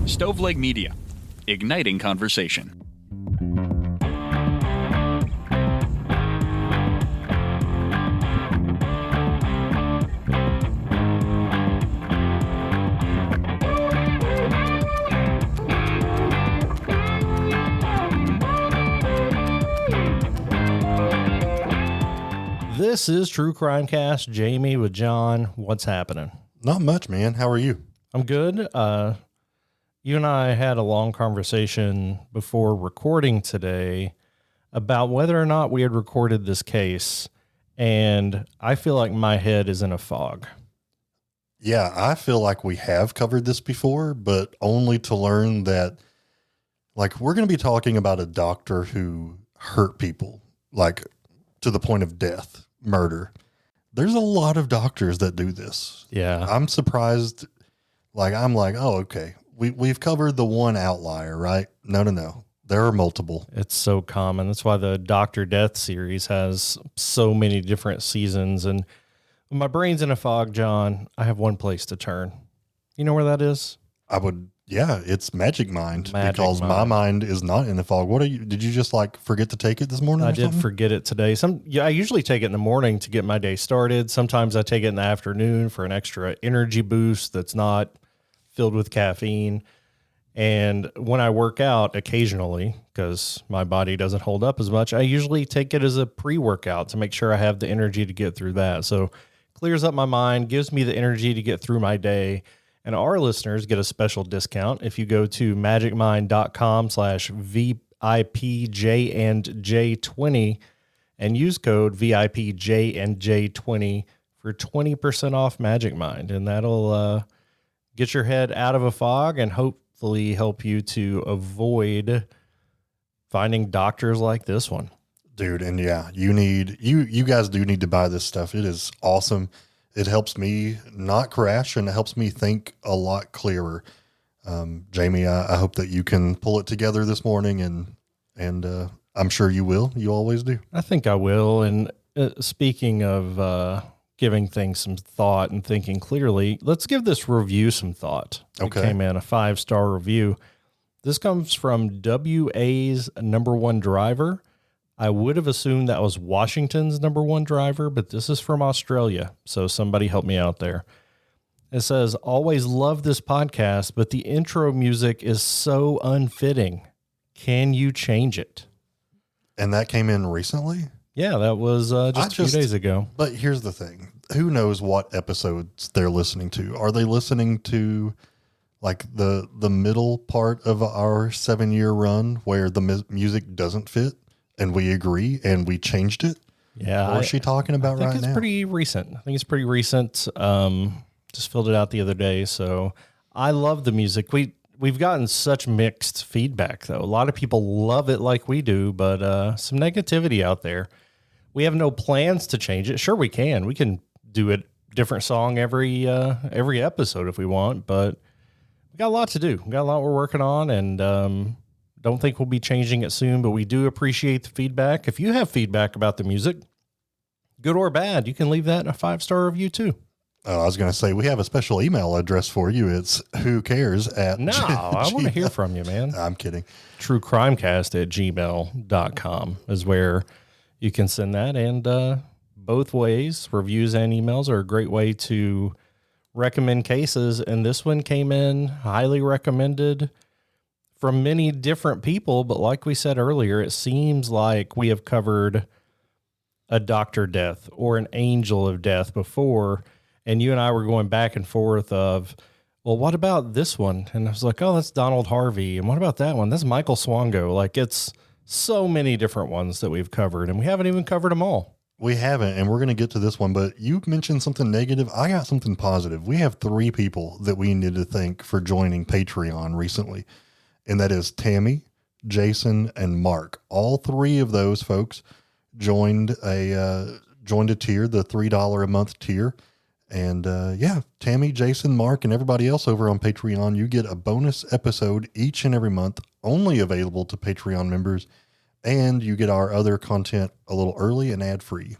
Stoveleg Media, igniting conversation. This is True Crime Cast. Jamie with John. What's happening? Not much, man. How are you? I'm good. You and I had a long conversation before recording today about whether or not we had recorded this case, and I feel like my head is in a fog. Yeah, I feel like we have covered this before, but only to learn that, like, we're going to be talking about a doctor who hurt people, like, to the point of death, murder. There's a lot of doctors that do this. Yeah. I'm surprised. I'm like, oh, okay. We've covered the one outlier, right? No. There are multiple. It's so common. That's why the Dr. Death series has so many different seasons. And when my brain's in a fog, John, I have one place to turn. You know where that is? It's Magic Mind, because my mind is not in the fog. Did you just forget to take it this morning? I did forget it today. I usually take it in the morning to get my day started. Sometimes I take it in the afternoon for an extra energy boost that's not filled with caffeine. And when I work out occasionally, because my body doesn't hold up as much, I usually take it as a pre-workout to make sure I have the energy to get through that. So clears up my mind, gives me the energy to get through my day. And our listeners get a special discount if you go to magicmind.com/VIPJandJ20 and use code VIPJandJ20 for 20% off Magic Mind. And that'll get your head out of a fog and hopefully help you to avoid finding doctors like this one. Dude, and yeah, you guys do need to buy this stuff. It is awesome. It helps me not crash, and it helps me think a lot clearer. Jamie, I hope that you can pull it together this morning, and I'm sure you will. You always do. I think I will. And speaking of giving things some thought and thinking clearly, let's give this review some thought. Okay. It came in a 5-star review. This comes from WA's number one driver. I would have assumed that was Washington's number one driver, but this is from Australia. So somebody help me out there. It says, always love this podcast, but the intro music is so unfitting. Can you change it? And that came in recently? Yeah, that was just a few days ago. But here's the thing. Who knows what episodes they're listening to? Are they listening to the middle part of our 7-year run where the music doesn't fit? And we agree, and we changed it. Yeah. What is she talking about right now? I think it's pretty recent. Just filled it out the other day. So I love the music. We've gotten such mixed feedback, though. A lot of people love it like we do, but some negativity out there. We have no plans to change it. Sure, we can. We can do a different song every episode if we want, but we got a lot to do. We got a lot we're working on, and don't think we'll be changing it soon, but we do appreciate the feedback. If you have feedback about the music, good or bad, you can leave that in a 5-star review too. Oh, I was going to say, we have a special email address for you. It's whocares@. I want to hear from you, man. I'm kidding. truecrimecast@gmail.com is where you can send that. And both ways, reviews and emails, are a great way to recommend cases. And this one came in highly recommended from many different people, but like we said earlier, it seems like we have covered a Dr. Death or an Angel of Death before, and you and I were going back and forth of, well, what about this one? And I was like, oh, that's Donald Harvey, and what about that one? That's Michael Swango. It's so many different ones that we've covered, and we haven't even covered them all. We haven't, and we're going to get to this one, but you mentioned something negative. I got something positive. We have 3 people that we need to thank for joining Patreon recently. And that is Tammy, Jason, and Mark. All 3 of those folks joined a tier, the $3 a month tier. And Tammy, Jason, Mark, and everybody else over on Patreon, you get a bonus episode each and every month, only available to Patreon members. And you get our other content a little early and ad-free.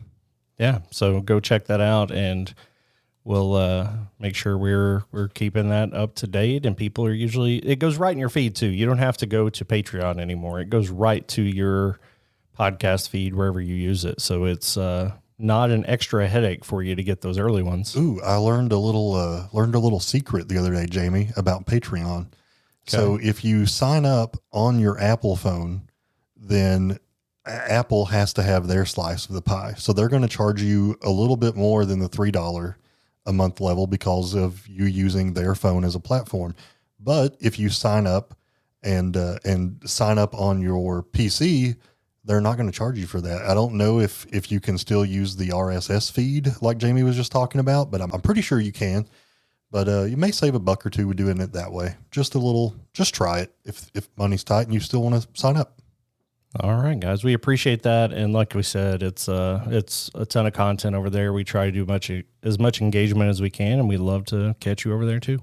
Yeah, so go check that out. And we'll make sure we're keeping that up to date. And people are usually, it goes right in your feed too. You don't have to go to Patreon anymore. It goes right to your podcast feed wherever you use it. So it's not an extra headache for you to get those early ones. Ooh, I learned a little secret the other day, Jamie, about Patreon. Okay. So if you sign up on your Apple phone, then Apple has to have their slice of the pie. So they're going to charge you a little bit more than the $3 a month level because of you using their phone as a platform. But if you sign up and sign up on your PC, they're not going to charge you for that. I don't know if you can still use the RSS feed like Jamie was just talking about, but I'm pretty sure you can. But you may save a buck or two with doing it that way. Just try it if money's tight and you still want to sign up. All right, guys, we appreciate that. And like we said, it's a ton of content over there. We try to do as much engagement as we can, and we'd love to catch you over there too.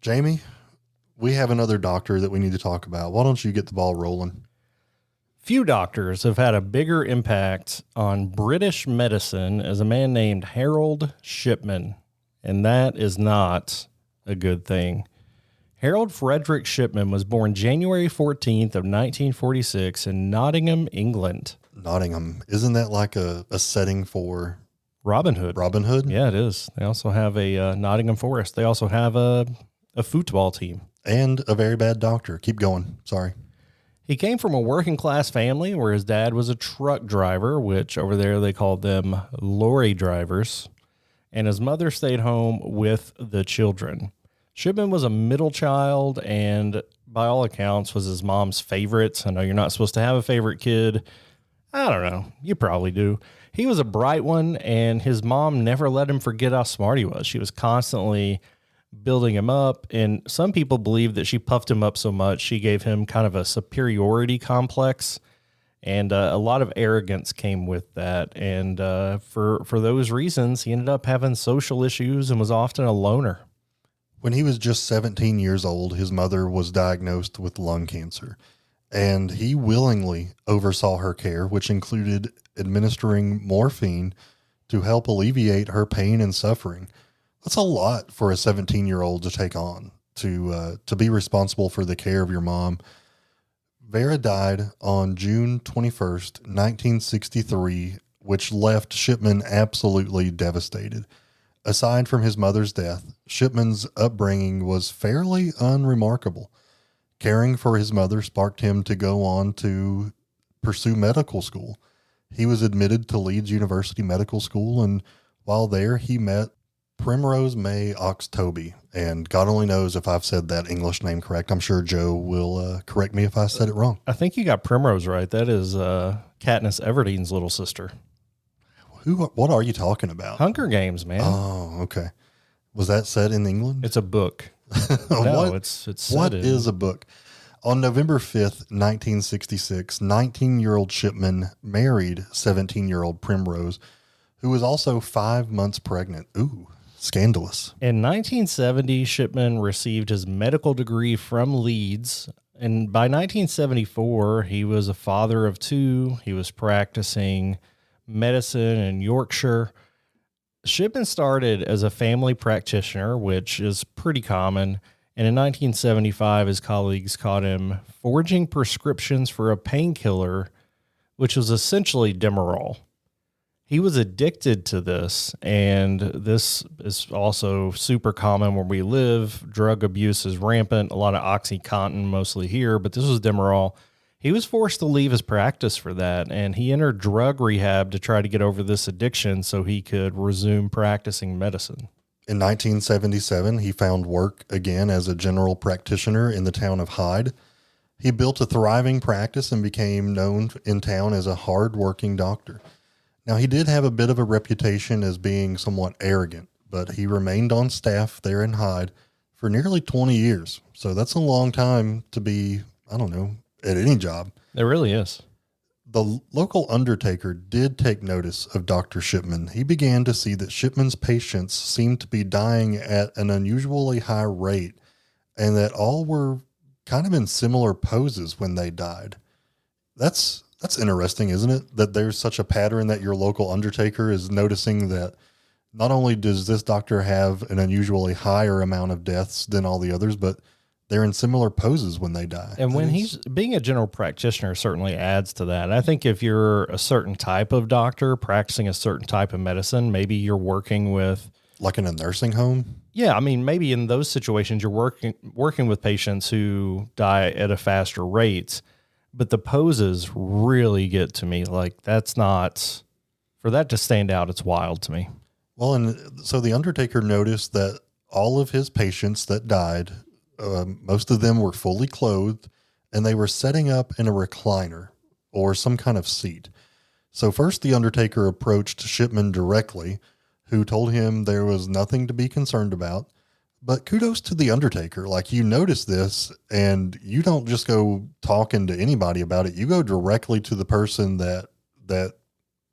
Jamie, we have another doctor that we need to talk about. Why don't you get the ball rolling? Few doctors have had a bigger impact on British medicine as a man named Harold Shipman, and that is not a good thing. Harold Frederick Shipman was born January 14th of 1946 in Nottingham, England. Nottingham. Isn't that like a setting for Robin Hood? Robin Hood? Yeah, it is. They also have a Nottingham Forest. They also have a football team. And a very bad doctor. Keep going. Sorry. He came from a working class family where his dad was a truck driver, which over there they called them lorry drivers, and his mother stayed home with the children. Shipman was a middle child and by all accounts was his mom's favorite. I know you're not supposed to have a favorite kid. I don't know. You probably do. He was a bright one and his mom never let him forget how smart he was. She was constantly building him up. And some people believe that she puffed him up so much, she gave him kind of a superiority complex. And a lot of arrogance came with that. And for those reasons, he ended up having social issues and was often a loner. When he was just 17 years old, his mother was diagnosed with lung cancer, and he willingly oversaw her care, which included administering morphine to help alleviate her pain and suffering. That's a lot for a 17-year-old to take on, to be responsible for the care of your mom. Vera died on June 21st, 1963, which left Shipman absolutely devastated. Aside from his mother's death, Shipman's upbringing was fairly unremarkable. Caring for his mother sparked him to go on to pursue medical school. He was admitted to Leeds University Medical School, and while there, he met Primrose May Oxtoby. And God only knows if I've said that English name correct. I'm sure Joe will correct me if I said it wrong. I think you got Primrose right. That is Katniss Everdeen's little sister. What are you talking about? Hunger Games, man. Oh, okay. Was that set in England? It's a book. No, it's set What is a book? On November 5th, 1966, 19-year-old Shipman married 17-year-old Primrose, who was also 5 months pregnant. Ooh, scandalous. In 1970, Shipman received his medical degree from Leeds. And by 1974, he was a father of two. He was practicing medicine in Yorkshire. Shipman started as a family practitioner, which is pretty common. And in 1975, his colleagues caught him forging prescriptions for a painkiller, which was essentially Demerol. He was addicted to this, and this is also super common where we live. Drug abuse is rampant, a lot of OxyContin mostly here, but this was Demerol. He was forced to leave his practice for that, and he entered drug rehab to try to get over this addiction so he could resume practicing medicine. In 1977, he found work again as a general practitioner in the town of Hyde. He built a thriving practice and became known in town as a hard-working doctor. Now, he did have a bit of a reputation as being somewhat arrogant, but he remained on staff there in Hyde for nearly 20 years. So that's a long time to be, I don't know, at any job. It really is. The local undertaker did take notice of Dr. Shipman. He began to see that Shipman's patients seemed to be dying at an unusually high rate, and that all were kind of in similar poses when they died. That's interesting, isn't it? That there's such a pattern that your local undertaker is noticing that not only does this doctor have an unusually higher amount of deaths than all the others, but they're in similar poses when they die. And when he's being a general practitioner certainly adds to that. I think if you're a certain type of doctor practicing a certain type of medicine, maybe you're working with, like in a nursing home. yeah, I mean, maybe in those situations you're working with patients who die at a faster rate, but the poses really get to me. Like, that's not, for that to stand out, it's wild to me. Well, and so the Undertaker noticed that all of his patients that died, most of them were fully clothed, and they were setting up in a recliner or some kind of seat. So first the Undertaker approached Shipman directly, who told him there was nothing to be concerned about. But kudos to the Undertaker. Like, you notice this and you don't just go talking to anybody about it. You go directly to the person that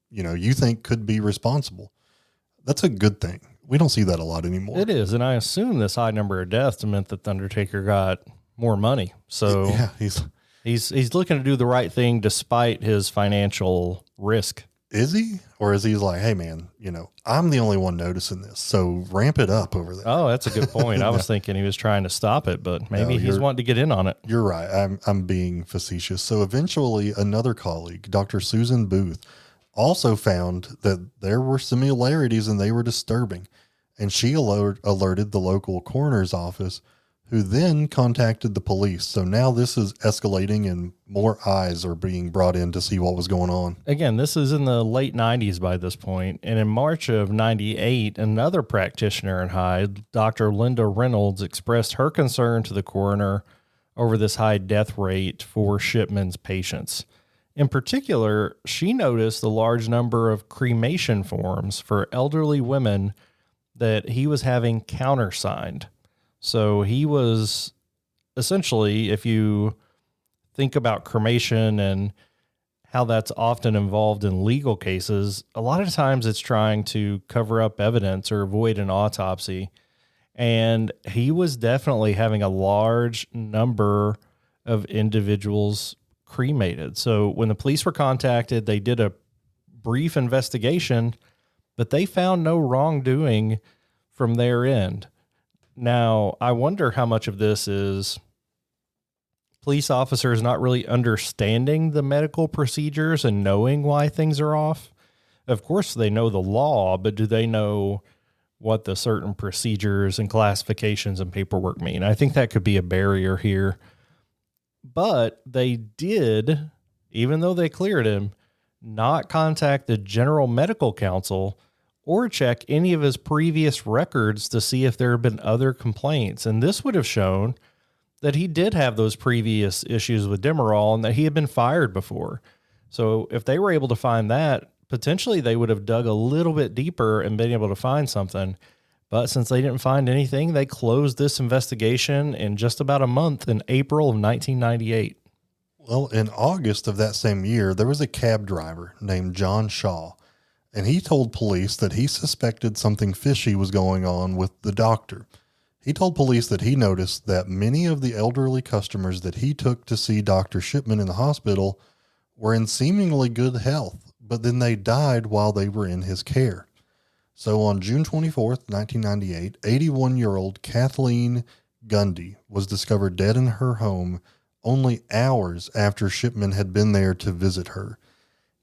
you think could be responsible. That's a good thing. We don't see that a lot anymore. It is, and I assume this high number of deaths meant that the Undertaker got more money. So yeah, he's looking to do the right thing despite his financial risk. Is he? Or is he like, hey man, I'm the only one noticing this, so ramp it up over there? Oh, that's a good point. I was thinking he was trying to stop it, but maybe he's wanting to get in on it. You're right. I'm being facetious. So eventually another colleague, Dr. Susan Booth, also found that there were similarities and they were disturbing. And she alerted the local coroner's office, who then contacted the police. So now this is escalating and more eyes are being brought in to see what was going on. Again, this is in the late 90s by this point. And in March of 98, another practitioner in Hyde, Dr. Linda Reynolds, expressed her concern to the coroner over this high death rate for Shipman's patients. In particular, she noticed the large number of cremation forms for elderly women that he was having countersigned. So he was essentially, if you think about cremation and how that's often involved in legal cases, a lot of times it's trying to cover up evidence or avoid an autopsy. And he was definitely having a large number of individuals cremated. So when the police were contacted, they did a brief investigation, but they found no wrongdoing from their end. Now, I wonder how much of this is police officers not really understanding the medical procedures and knowing why things are off. Of course, they know the law, but do they know what the certain procedures and classifications and paperwork mean? I think that could be a barrier here. But they did, even though they cleared him, not contact the General Medical Council or check any of his previous records to see if there had been other complaints. And this would have shown that he did have those previous issues with Demerol and that he had been fired before. So if they were able to find that, potentially they would have dug a little bit deeper and been able to find something. But since they didn't find anything, they closed this investigation in just about a month in April of 1998. Well, in August of that same year, there was a cab driver named John Shaw, and he told police that he suspected something fishy was going on with the doctor. He told police that he noticed that many of the elderly customers that he took to see Dr. Shipman in the hospital were in seemingly good health, but then they died while they were in his care. So on June 24th, 1998, 81-year-old Kathleen Gundy was discovered dead in her home only hours after Shipman had been there to visit her.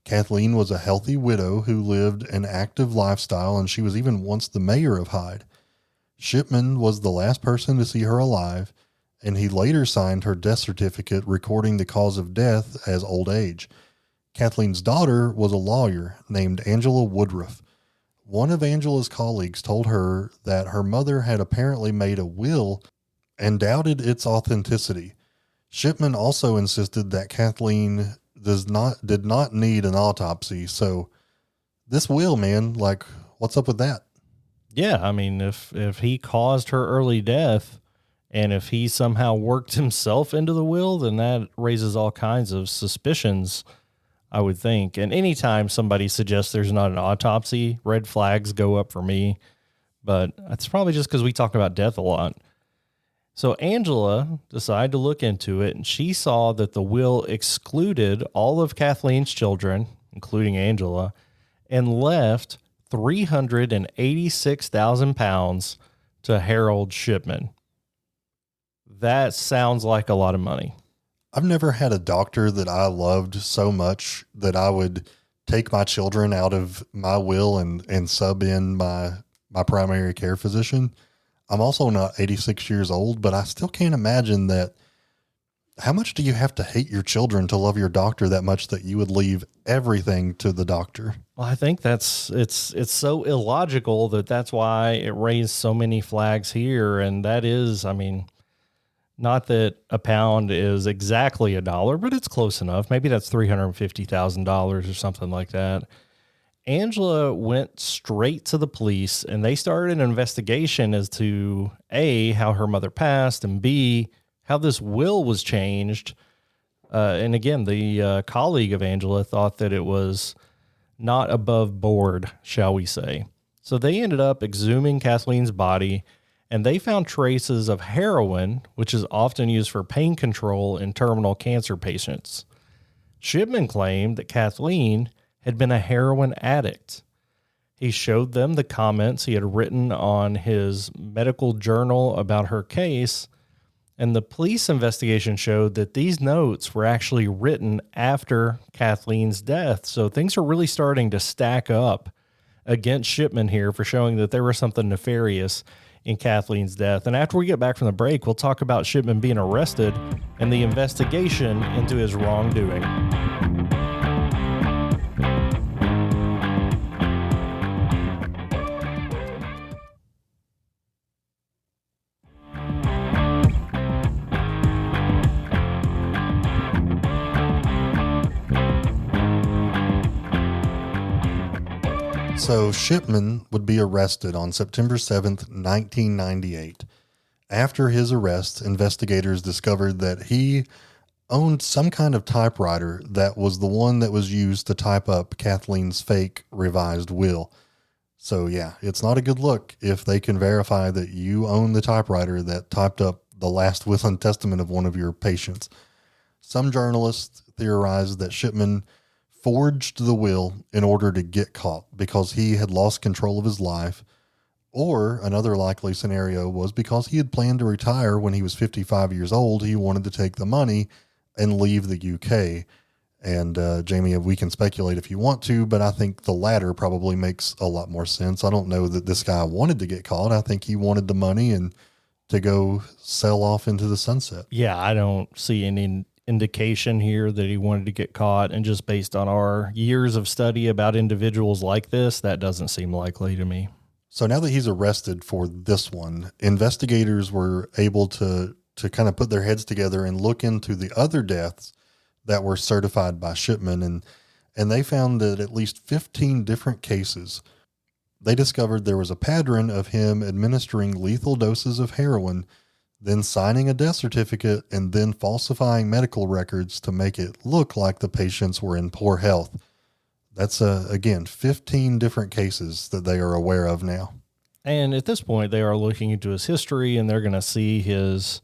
Kathleen was a healthy widow who lived an active lifestyle, and she was even once the mayor of Hyde. Shipman was the last person to see her alive, and he later signed her death certificate recording the cause of death as old age. Kathleen's daughter was a lawyer named Angela Woodruff. One of Angela's colleagues told her that her mother had apparently made a will and doubted its authenticity. Shipman also insisted that Kathleen did not need an autopsy. So this will, man, like, what's up with that? Yeah, I mean, if he caused her early death and if he somehow worked himself into the will, then that raises all kinds of suspicions, I would think. And anytime somebody suggests there's not an autopsy, red flags go up for me. But it's probably just because we talk about death a lot. So Angela decided to look into it, and she saw that the will excluded all of Kathleen's children, including Angela, and left 386,000 pounds to Harold Shipman. That sounds like a lot of money. I've never had a doctor that I loved so much that I would take my children out of my will and sub in my primary care physician. I'm also not 86 years old, but I still can't imagine that. How much do you have to hate your children to love your doctor that much that you would leave everything to the doctor? Well, I think it's so illogical that's why it raised so many flags here. And that is, I mean, not that a pound is exactly $1, but it's close enough. Maybe that's $350,000 or something like that. Angela went straight to the police and they started an investigation as to A, how her mother passed, and B, how this will was changed. And again, the colleague of Angela thought that it was not above board, shall we say. So they ended up exhuming Kathleen's body, and they found traces of heroin, which is often used for pain control in terminal cancer patients. Shipman claimed that Kathleen had been a heroin addict. He showed them the comments he had written on his medical journal about her case, and the police investigation showed that these notes were actually written after Kathleen's death. So things are really starting to stack up against Shipman here for showing that there was something nefarious in Kathleen's death. And after we get back from the break, we'll talk about Shipman being arrested and the investigation into his wrongdoing. So Shipman would be arrested on September 7th, 1998. After his arrest, investigators discovered that he owned some kind of typewriter that was the one that was used to type up Kathleen's fake revised will. So yeah, it's not a good look if they can verify that you own the typewriter that typed up the last will and testament of one of your patients. Some journalists theorized that Shipman forged the will in order to get caught because he had lost control of his life, or another likely scenario was because he had planned to retire when he was 55 years old. He wanted to take the money and leave the UK. And Jamie, we can speculate if you want to, but I think the latter probably makes a lot more sense. I don't know that this guy wanted to get caught. I think he wanted the money and to go sell off into the sunset. Yeah, I don't see any indication here that he wanted to get caught, and just based on our years of study about individuals like this, that doesn't seem likely to me. So now that he's arrested for this one, investigators were able to kind of put their heads together and look into the other deaths that were certified by Shipman, and they found that at least 15 different cases, they discovered there was a pattern of him administering lethal doses of heroin, then signing a death certificate, and then falsifying medical records to make it look like the patients were in poor health. That's, again, 15 different cases that they are aware of now. And at this point, they are looking into his history, and they're going to see his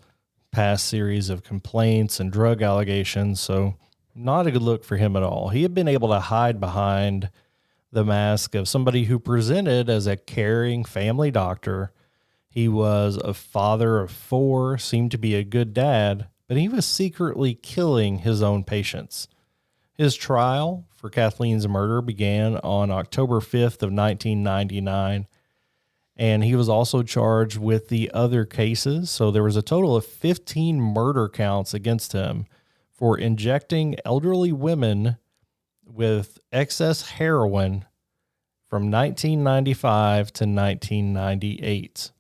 past series of complaints and drug allegations. So not a good look for him at all. He had been able to hide behind the mask of somebody who presented as a caring family doctor. He was a father of 4, seemed to be a good dad, but he was secretly killing his own patients. His trial for Kathleen's murder began on October 5th of 1999, and he was also charged with the other cases. So there was a total of 15 murder counts against him for injecting elderly women with excess heroin from 1995 to 1998.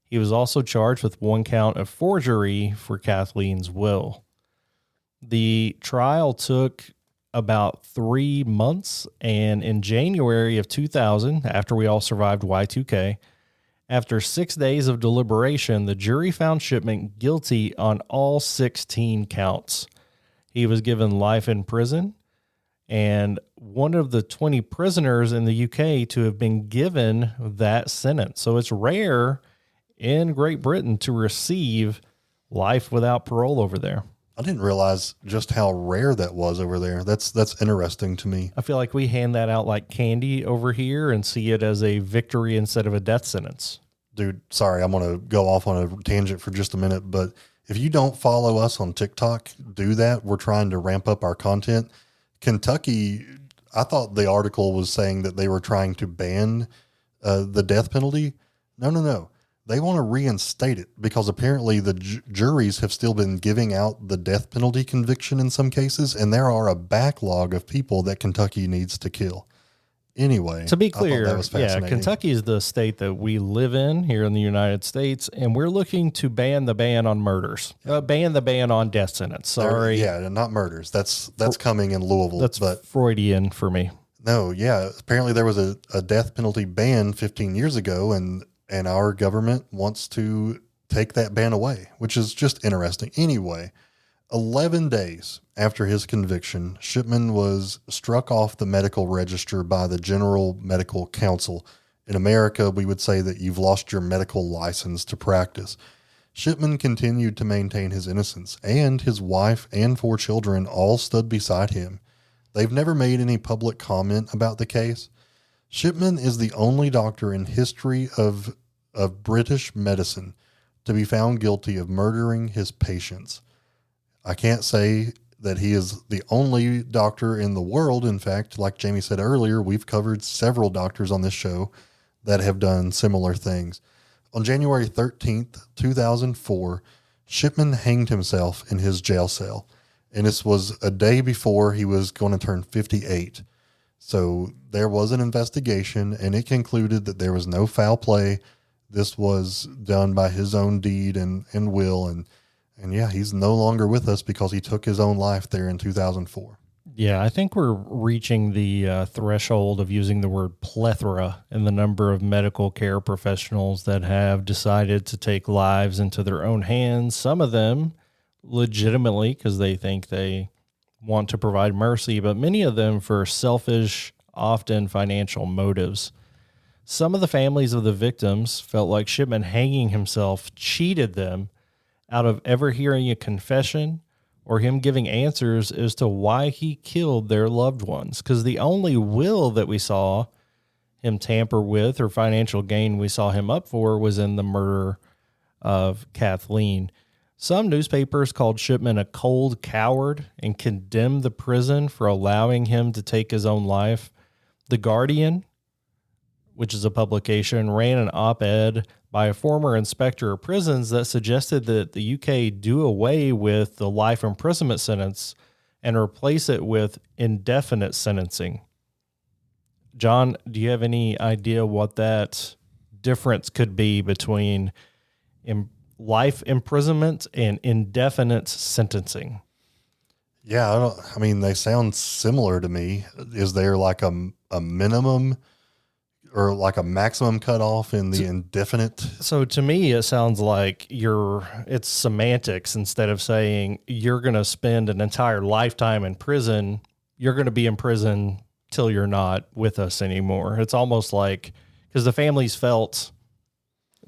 He was also charged with 1 count of forgery for Kathleen's will. The trial took about 3 months, and in January of 2000, after we all survived Y2K, after 6 days of deliberation, the jury found Shipman guilty on all 16 counts. He was given life in prison, and one of the 20 prisoners in the UK to have been given that sentence. So it's rare in Great Britain to receive life without parole over there. I didn't realize just how rare that was over there. That's interesting to me. I feel like we hand that out like candy over here and see it as a victory instead of a death sentence. Dude, sorry, I'm going to go off on a tangent for just a minute, but if you don't follow us on TikTok, do that. We're trying to ramp up our content. Kentucky, I thought the article was saying that they were trying to ban the death penalty. No. They want to reinstate it because apparently the juries have still been giving out the death penalty conviction in some cases, and there are a backlog of people that Kentucky needs to kill. Anyway, to be I thought clear, that was yeah, fascinating. Kentucky is the state that we live in here in the United States, and we're looking to ban the ban on murders, ban the ban on death sentence. Sorry. Yeah, not murders. That's coming in Louisville. That's but Freudian for me. no, yeah. Apparently there was a death penalty ban 15 years ago, and our government wants to take that ban away, which is just interesting. Anyway, 11 days after his conviction, Shipman was struck off the medical register by the General Medical Council. In America, we would say that you've lost your medical license to practice. Shipman continued to maintain his innocence, and his wife and 4 children all stood beside him. They've never made any public comment about the case. Shipman is the only doctor in history of British medicine to be found guilty of murdering his patients. I can't say that he is the only doctor in the world. In fact, like Jamie said earlier, we've covered several doctors on this show that have done similar things. On January 13th, 2004, Shipman hanged himself in his jail cell, and this was a day before he was going to turn 58. So there was an investigation, and it concluded that there was no foul play. This was done by his own deed and will, and yeah, he's no longer with us because he took his own life there in 2004. Yeah, I think we're reaching the threshold of using the word plethora in the number of medical care professionals that have decided to take lives into their own hands. Some of them legitimately because they think they want to provide mercy, but many of them for selfish, often financial motives. Some of the families of the victims felt like Shipman hanging himself cheated them out of ever hearing a confession or him giving answers as to why he killed their loved ones. Because the only will that we saw him tamper with or financial gain we saw him up for was in the murder of Kathleen. Some newspapers called Shipman a cold coward and condemned the prison for allowing him to take his own life. The Guardian, which is a publication, ran an op-ed by a former inspector of prisons that suggested that the UK do away with the life imprisonment sentence and replace it with indefinite sentencing. John, do you have any idea what that difference could be between life imprisonment and indefinite sentencing? Yeah, I mean, they sound similar to me. Is there like a minimum or like a maximum cutoff in the indefinite? So to me, it sounds like it's semantics. Instead of saying you're going to spend an entire lifetime in prison, you're going to be in prison till you're not with us anymore. It's almost like, because the families felt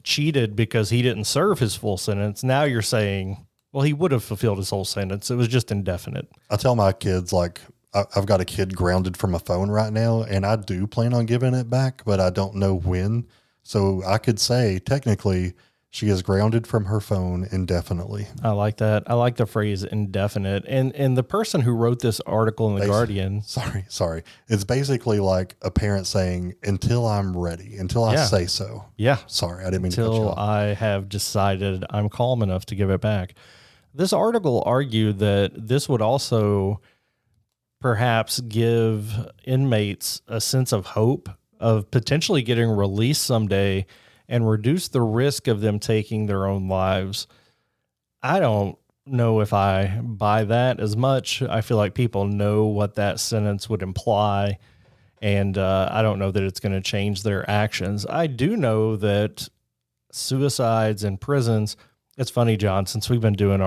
cheated because he didn't serve his full sentence. Now you're saying, well, he would have fulfilled his whole sentence. It was just indefinite. I tell my kids, like, I've got a kid grounded from a phone right now, and I do plan on giving it back, but I don't know when. So I could say technically she is grounded from her phone indefinitely. I like that. I like the phrase indefinite. And the person who wrote this article in the Guardian. Sorry. It's basically like a parent saying, until I'm ready, until I say so. Yeah. Sorry, I didn't mean to cut you Until off. I have decided I'm calm enough to give it back. This article argued that this would also perhaps give inmates a sense of hope of potentially getting released someday and reduce the risk of them taking their own lives. I don't know if I buy that as much. I feel like people know what that sentence would imply, and I don't know that it's going to change their actions. I do know that suicides in prisons, it's funny, John, since we've been doing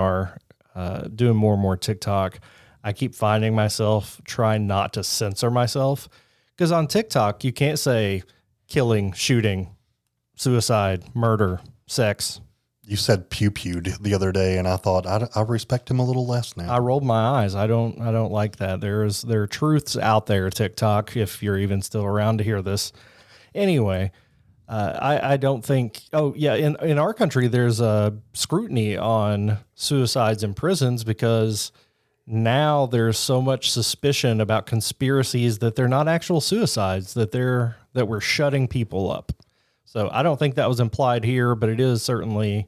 doing more and more TikTok, I keep finding myself trying not to censor myself, because on TikTok, you can't say killing, shooting, suicide, murder, sex. You said pew-pewed the other day, and I thought I respect him a little less now. I rolled my eyes. I don't like that. There are truths out there, TikTok, if you're even still around to hear this. Anyway, I don't think. Oh yeah, in our country, there's a scrutiny on suicides in prisons because now there's so much suspicion about conspiracies that they're not actual suicides, that we're shutting people up. So I don't think that was implied here, but it is certainly.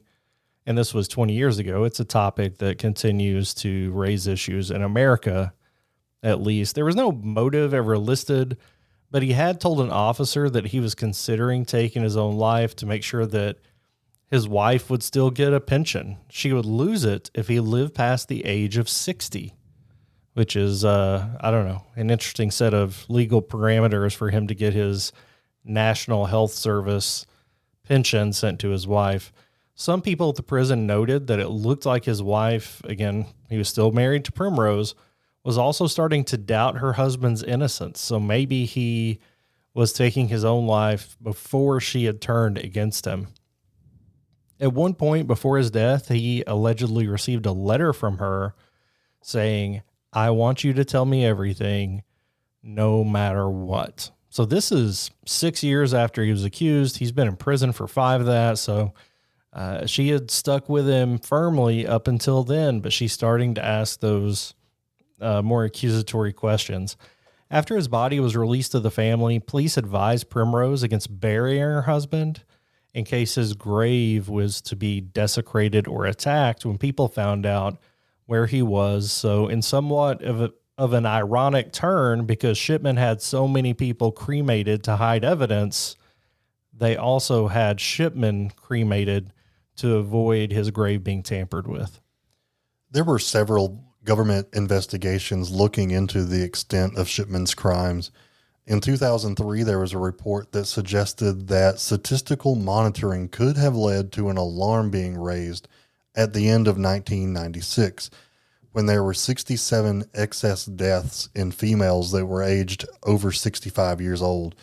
And this was 20 years ago. It's a topic that continues to raise issues in America, at least. There was no motive ever listed, but he had told an officer that he was considering taking his own life to make sure that his wife would still get a pension. She would lose it if he lived past the age of 60, which is, I don't know, an interesting set of legal parameters for him to get his National Health Service pension sent to his wife. Some people at the prison noted that it looked like his wife, again, he was still married to Primrose, was also starting to doubt her husband's innocence. So maybe he was taking his own life before she had turned against him. At one point before his death, he allegedly received a letter from her saying, "I want you to tell me everything, no matter what." So this is 6 years after he was accused. He's been in prison for 5 of that. So she had stuck with him firmly up until then, but she's starting to ask those more accusatory questions. After his body was released to the family, police advised Primrose against burying her husband in case his grave was to be desecrated or attacked when people found out where he was. So in somewhat of an ironic turn, because Shipman had so many people cremated to hide evidence, they also had Shipman cremated to avoid his grave being tampered with. There were several government investigations looking into the extent of Shipman's crimes. In 2003, there was a report that suggested that statistical monitoring could have led to an alarm being raised at the end of 1996, when there were 67 excess deaths in females that were aged over 65 years old,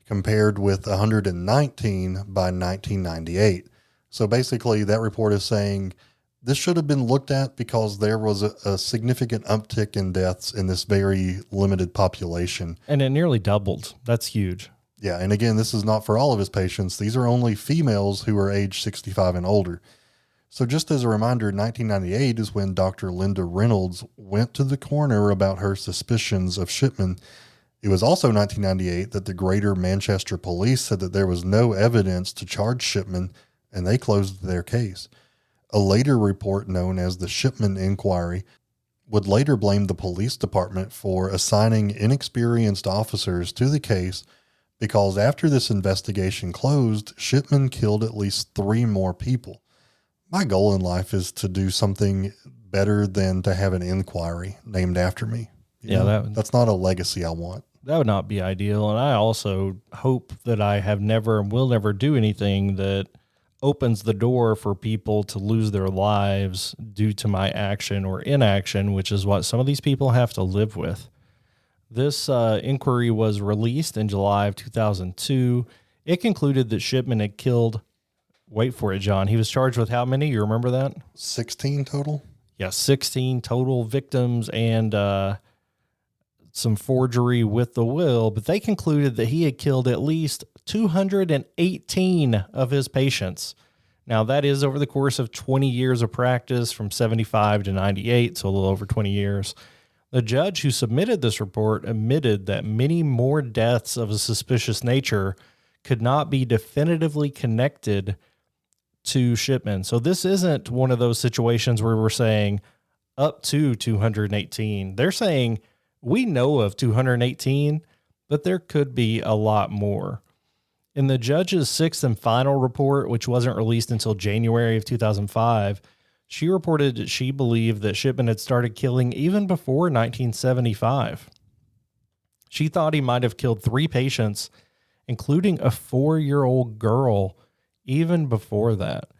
compared with 119 by 1998. So basically, that report is saying this should have been looked at because there was a significant uptick in deaths in this very limited population. And it nearly doubled. That's huge. Yeah, and again, this is not for all of his patients. These are only females who are age 65 and older. So just as a reminder, 1998 is when Dr. Linda Reynolds went to the coroner about her suspicions of Shipman. It was also 1998 that the Greater Manchester Police said that there was no evidence to charge Shipman, and they closed their case. A later report known as the Shipman Inquiry would later blame the police department for assigning inexperienced officers to the case because after this investigation closed, Shipman killed at least 3 more people. My goal in life is to do something better than to have an inquiry named after me. That's not a legacy I want. That would not be ideal. And I also hope that I have never and will never do anything that opens the door for people to lose their lives due to my action or inaction, which is what some of these people have to live with. This inquiry was released in July of 2002. It concluded that Shipman had killed, wait for it, John, he was charged with how many? You remember that? 16 total? Yeah, 16 total victims and some forgery with the will, but they concluded that he had killed at least 218 of his patients. Now, that is over the course of 20 years of practice from 75 to 98, so a little over 20 years. The judge who submitted this report admitted that many more deaths of a suspicious nature could not be definitively connected to Shipman. So this isn't one of those situations where we're saying up to 218. They're saying we know of 218, but there could be a lot more. In the judge's 6th and final report, which wasn't released until January of 2005, she reported that she believed that Shipman had started killing even before 1975. She thought he might have killed 3 patients, including a 4-year-old girl, even before that.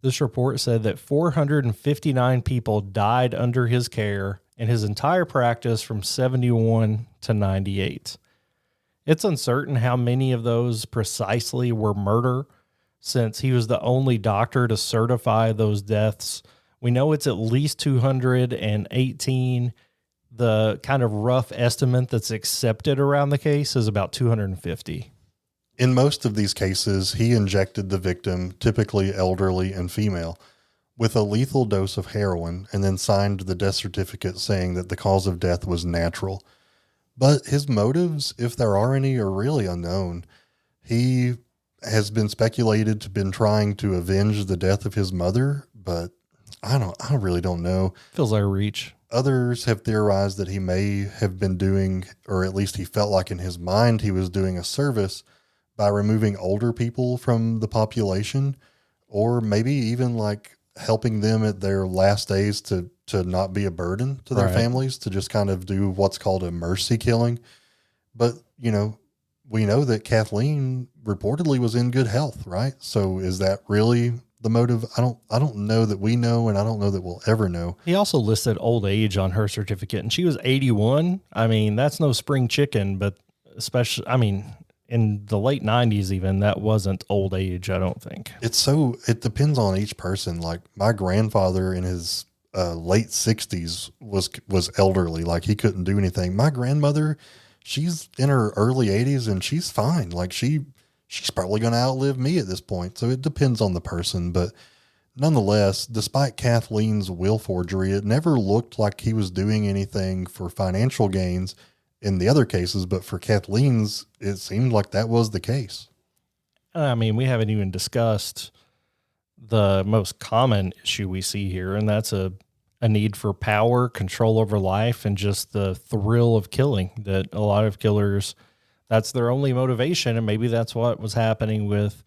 This report said that 459 people died under his care in his entire practice from 71 to 98. It's uncertain how many of those precisely were murder. since he was the only doctor to certify those deaths. We know it's at least 218. The kind of rough estimate that's accepted around the case is about 250. In most of these cases, he injected the victim, typically elderly and female, with a lethal dose of heroin and then signed the death certificate saying that the cause of death was natural. But his motives, if there are any, are really unknown. He has been speculated to been trying to avenge the death of his mother, but I really don't know. Feels like a reach. Others have theorized that he may have been doing, or at least he felt like in his mind he was doing a service by removing older people from the population, or maybe even like helping them at their last days to not be a burden to their families, to just kind of do what's called a mercy killing. But, we know that Kathleen reportedly was in good health, right? So is that really the motive? I don't know that we know, and I don't know that we'll ever know. He also listed old age on her certificate, and she was 81. I mean, that's no spring chicken, but especially, in the late 90s, even, that wasn't old age, I don't think. It depends on each person. Like my grandfather in his late 60s was elderly. Like he couldn't do anything. My grandmother, she's in her early 80s and she's fine. Like she's probably going to outlive me at this point. So it depends on the person. But nonetheless, despite Kathleen's will forgery, it never looked like he was doing anything for financial gains in the other cases. But for Kathleen's, it seemed like that was the case. I mean, we haven't even discussed the most common issue we see here, and that's a need for power, control over life, and just the thrill of killing. That a lot of killers, that's their only motivation, and maybe that's what was happening with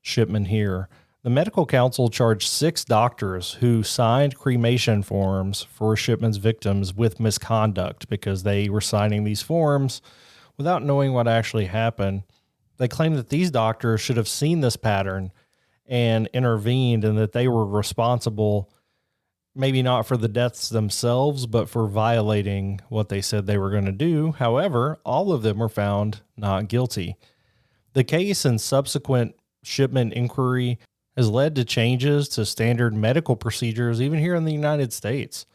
Shipman here. The medical council charged 6 doctors who signed cremation forms for Shipman's victims with misconduct because they were signing these forms without knowing what actually happened. They claim that these doctors should have seen this pattern and intervened, and that they were responsible, maybe not for the deaths themselves, but for violating what they said they were going to do. However, all of them were found not guilty. The case and subsequent Shipman inquiry has led to changes to standard medical procedures, even here in the United States.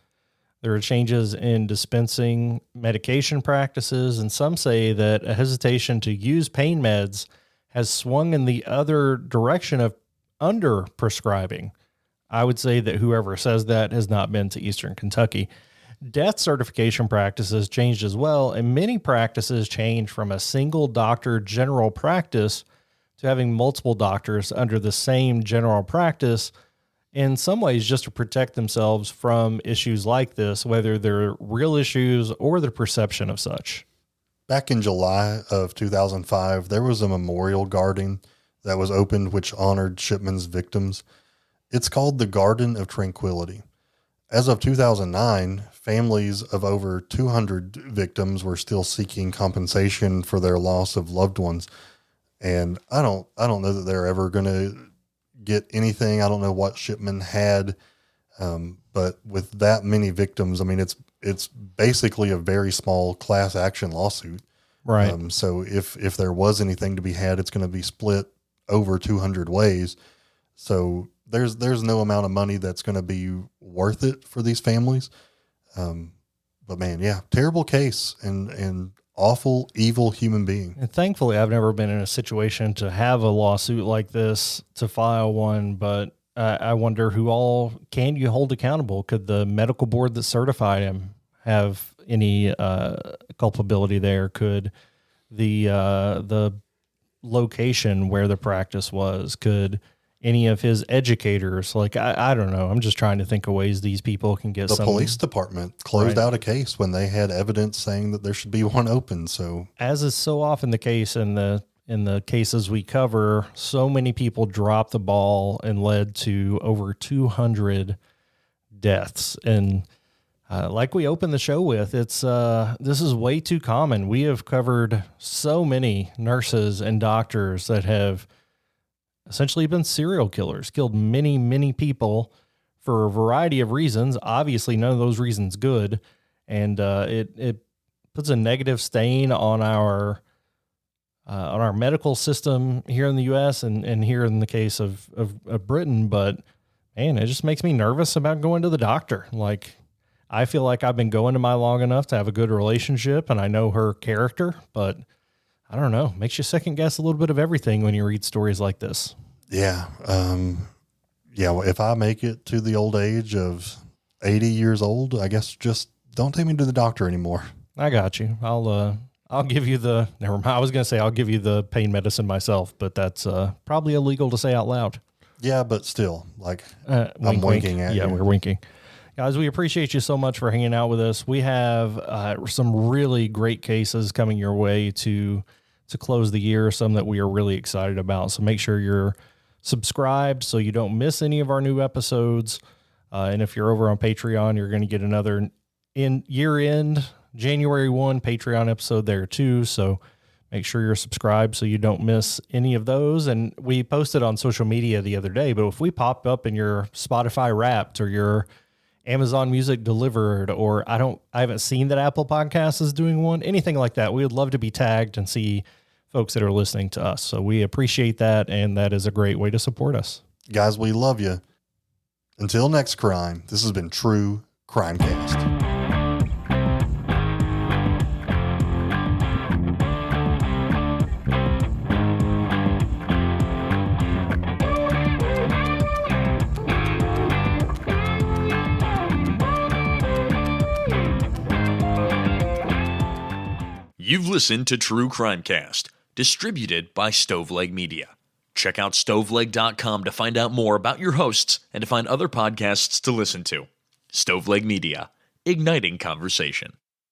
There are changes in dispensing medication practices, and some say that a hesitation to use pain meds has swung in the other direction of under prescribing. I would say that whoever says that has not been to Eastern Kentucky. Death certification practices changed as well, and many practices changed from a single doctor general practice to having multiple doctors under the same general practice, in some ways just to protect themselves from issues like this, whether they're real issues or the perception of such. Back in July of 2005, there was a memorial garden that was opened which honored Shipman's victims. It's called the Garden of Tranquility. As of 2009, families of over 200 victims were still seeking compensation for their loss of loved ones. And I don't know that they're ever going to get anything. I don't know what Shipman had. But with that many victims, I mean, it's basically a very small class action lawsuit. Right. So if there was anything to be had, it's going to be split over 200 ways. So there's no amount of money that's going to be worth it for these families. But man, yeah, terrible case and awful, evil human being. And thankfully, I've never been in a situation to have a lawsuit like this, to file one, but I wonder who all can you hold accountable? Could the medical board that certified him have any culpability there? Could the location where the practice was, could any of his educators, like, I don't know. I'm just trying to think of ways these people can get the police department closed out a case when they had evidence saying that there should be one open. So as is so often the case in the cases we cover, so many people dropped the ball and led to over 200 deaths. And like we opened the show with, this is way too common. We have covered so many nurses and doctors that have essentially been serial killers, killed many, many people for a variety of reasons. Obviously, none of those reasons good. And it puts a negative stain on our on our medical system here in the U.S. and here in the case of Britain. But man, it just makes me nervous about going to the doctor. Like, I feel like I've been going to my long enough to have a good relationship, and I know her character, but I don't know. Makes you second guess a little bit of everything when you read stories like this. Yeah. Well, if I make it to the old age of 80 years old, I guess just don't take me to the doctor anymore. I got you. I'll give you never mind. I was going to say I'll give you the pain medicine myself, but that's probably illegal to say out loud. Yeah, but still, like, wink, I'm winking wink. at you. Yeah, we're winking. Guys, we appreciate you so much for hanging out with us. We have some really great cases coming your way to close the year, some that we are really excited about. So make sure you're subscribed so you don't miss any of our new episodes. And if you're over on Patreon, you're going to get another year-end January 1 Patreon episode there too. So make sure you're subscribed so you don't miss any of those. And we posted on social media the other day, but if we pop up in your Spotify Wrapped or your Amazon Music Delivered, or I haven't seen that Apple Podcasts is doing one, anything like that, we would love to be tagged and see folks that are listening to us. So we appreciate that. And that is a great way to support us. Guys, we love you. Until next crime, this has been True Crimecast. You've listened to True Crimecast, distributed by Stoveleg Media. Check out stoveleg.com to find out more about your hosts and to find other podcasts to listen to. Stoveleg Media, igniting conversation.